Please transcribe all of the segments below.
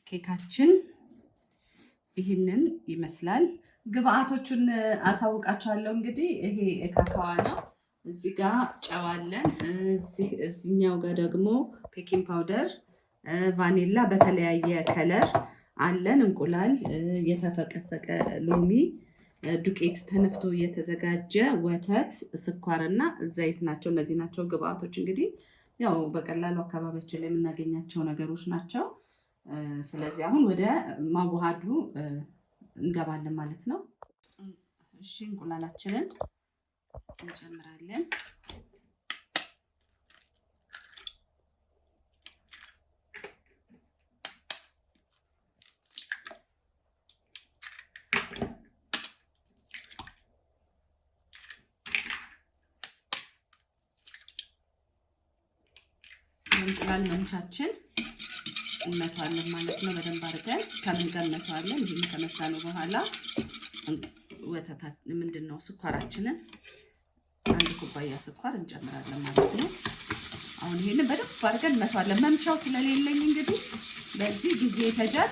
ኬካችን ይሄንን ይመስላል። ግብአቶቹን አሳውቃችኋለሁ። እንግዲህ ይሄ ካካዋ ነው። እዚህ ጋር ጨው አለን። እዚህኛው ጋር ደግሞ ቤኪንግ ፓውደር፣ ቫኒላ በተለያየ ከለር አለን። እንቁላል፣ የተፈቀፈቀ ሎሚ፣ ዱቄት ተነፍቶ የተዘጋጀ ወተት፣ ስኳርና ዘይት ናቸው። እነዚህ ናቸው ግብአቶች። እንግዲህ ያው በቀላሉ አካባቢያችን ላይ የምናገኛቸው ነገሮች ናቸው። ስለዚህ አሁን ወደ ማዋሃዱ እንገባለን ማለት ነው። እሺ እንቁላላችንን እንጨምራለን። እንቁላል መንቻችን እንመታዋለን ማለት ነው። በደንብ አድርገን ከምን ጋር እንመታዋለን? ይሄን ከመታነው በኋላ ወተታችን ምንድነው ስኳራችንን አንድ ኩባያ ስኳር እንጨምራለን ማለት ነው። አሁን ይሄንን በደንብ አድርገን እንመታዋለን። መምቻው ስለሌለኝ እንግዲህ በዚህ ጊዜ ይፈጃል።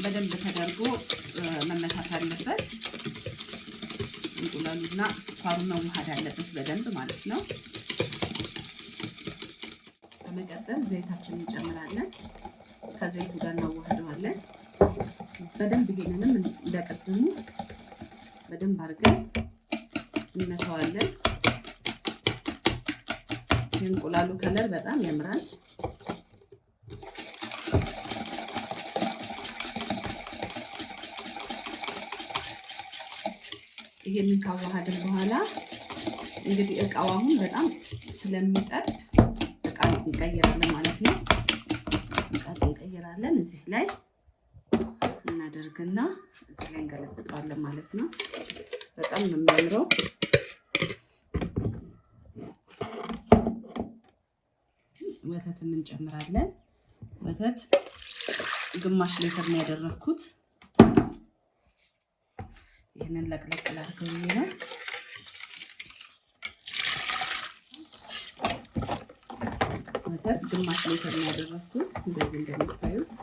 በደንብ ተደርጎ መመታት አለበት። እንቁላሉና ስኳሩ መዋሃድ አለበት በደንብ ማለት ነው። በመቀጠል ዘይታችንን እንጨምራለን። ከዘይቱ ጋር እናዋህደዋለን በደንብ። ይሄንንም እንደቀደሙ በደንብ አድርገን እንመታዋለን። የእንቁላሉ ከለር በጣም ያምራል። ይሄንን ካዋሃድን በኋላ እንግዲህ እቃው አሁን በጣም ስለሚጠብ እንቀይራለን ማለት ነው። እንቀይራለን እዚህ ላይ እናደርግና እዚህ ላይ እንገለብጠዋለን ማለት ነው። በጣም ነው የሚያምረው። ወተትም እንጨምራለን። ወተት ግማሽ ሊትር ነው ያደረኩት። ይሄንን ለቅለቅ አድርገው ይላል። ወተት ግማሽ ሊትር ነው ያደረኩት። እንደዚህ እንደምታዩት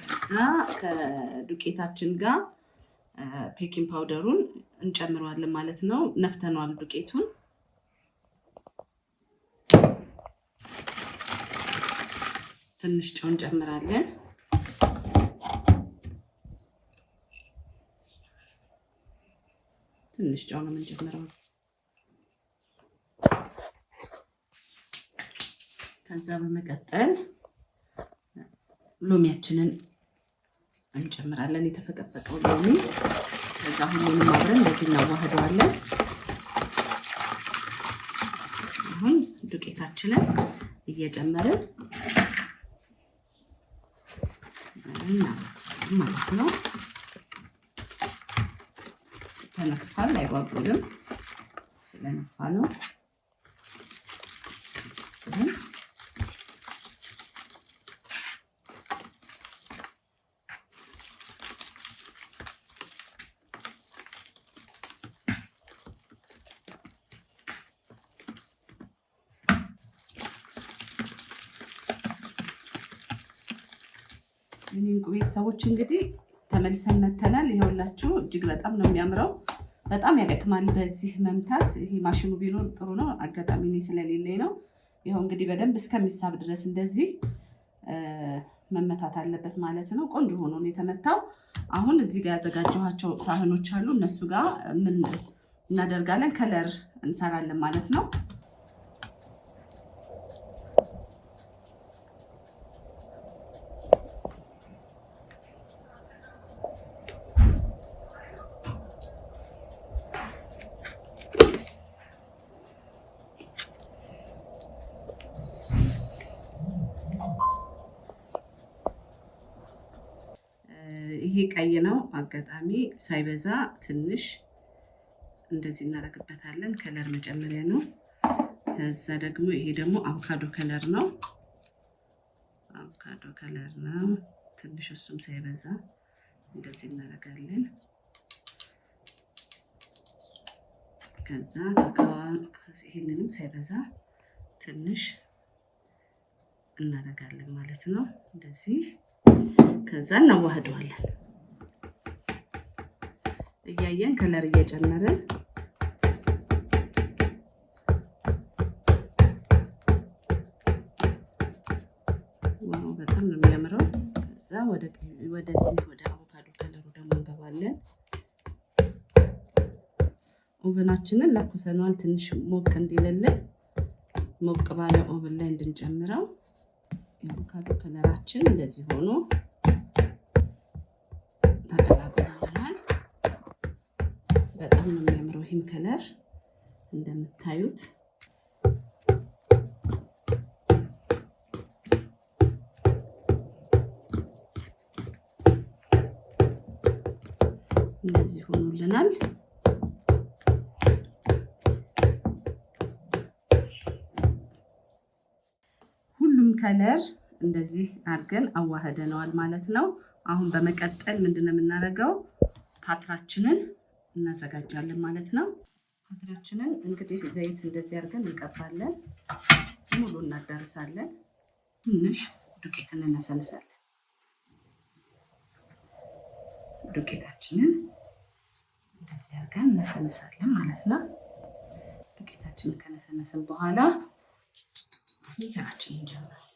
ከዛ ከዱቄታችን ጋር ቤኪንግ ፓውደሩን እንጨምረዋለን ማለት ነው። ነፍተነዋል ዱቄቱን። ትንሽ ጨው እንጨምራለን። ትንሽ ጨው ነው የምንጨምረው። ከዛ በመቀጠል ሎሚያችንን እንጨምራለን። የተፈቀፈቀው ሎሚ። ከዛ ሁሉንም አብረን እንደዚህ እናዋህደዋለን። አሁን ዱቄታችንን እየጨመርን ማለት ነው። ተነፍቷል፣ አይጓጉልም ስለነፋ ነው። እንቁ ቤተሰቦች እንግዲህ ተመልሰን መተናል። ይሄውላችሁ እጅግ በጣም ነው የሚያምረው። በጣም ያደክማል በዚህ መምታት። ይሄ ማሽኑ ቢኖር ጥሩ ነው። አጋጣሚ እኔ ስለሌለኝ ነው። ይሄው እንግዲህ በደንብ እስከሚሳብ ድረስ እንደዚህ መመታት አለበት ማለት ነው። ቆንጆ ሆኖ ነው የተመታው። አሁን እዚህ ጋር ያዘጋጀኋቸው ሳህኖች አሉ። እነሱ ጋር ምን እናደርጋለን? ከለር እንሰራለን ማለት ነው። ይሄ ቀይ ነው። አጋጣሚ ሳይበዛ ትንሽ እንደዚህ እናደርግበታለን። ከለር መጨመሪያ ነው። ከዛ ደግሞ ይሄ ደግሞ አቮካዶ ከለር ነው። አቮካዶ ከለር ነው። ትንሽ እሱም ሳይበዛ እንደዚህ እናደርጋለን። ከዛ ይሄንንም ሳይበዛ ትንሽ እናደርጋለን ማለት ነው። እንደዚህ ከዛ እናዋህደዋለን እያየን ከለር እየጨመርን በጣም ነው የሚያምረው። ከዛ ወደዚህ ወደ አቮካዶ ከለሩ ደግሞ እንገባለን። ኦቨናችንን ለኩሰነዋል ትንሽ ሞቅ እንዲልልን ሞቅ ባለ ኦቨን ላይ እንድንጨምረው። የአቮካዶ ከለራችን እንደዚህ ሆኖ ተቀላቅሎልናል። በጣም ነው የሚያምረው ይህም ከለር እንደምታዩት። እንደዚህ ሆኖልናል። ሁሉም ከለር እንደዚህ አድርገን አዋህደነዋል ማለት ነው። አሁን በመቀጠል ምንድነው የምናደርገው? ፓትራችንን እናዘጋጃለን ማለት ነው። ፓትራችንን እንግዲህ ዘይት እንደዚህ አድርገን እንቀባለን። ሙሉ እናዳርሳለን። ትንሽ ዱቄት እንነሰንሳለን። ዱቄታችንን እንደዚህ አድርገን እንነሰንሳለን ማለት ነው። ዱቄታችንን ከነሰነስን በኋላ ስራችንን እንጀምራለን።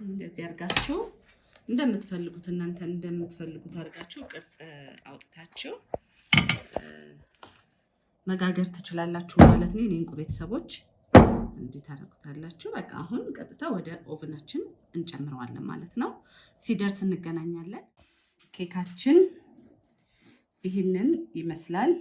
እንደዚህ አድርጋችሁ እንደምትፈልጉት እናንተ እንደምትፈልጉት አድርጋችሁ ቅርጽ አውጥታችሁ መጋገር ትችላላችሁ ማለት ነው። የኔ እንቁ ቤተሰቦች እንዴት ታደርጉታላችሁ? በቃ አሁን ቀጥታ ወደ ኦቨናችን እንጨምረዋለን ማለት ነው። ሲደርስ እንገናኛለን። ኬካችን ይህንን ይመስላል።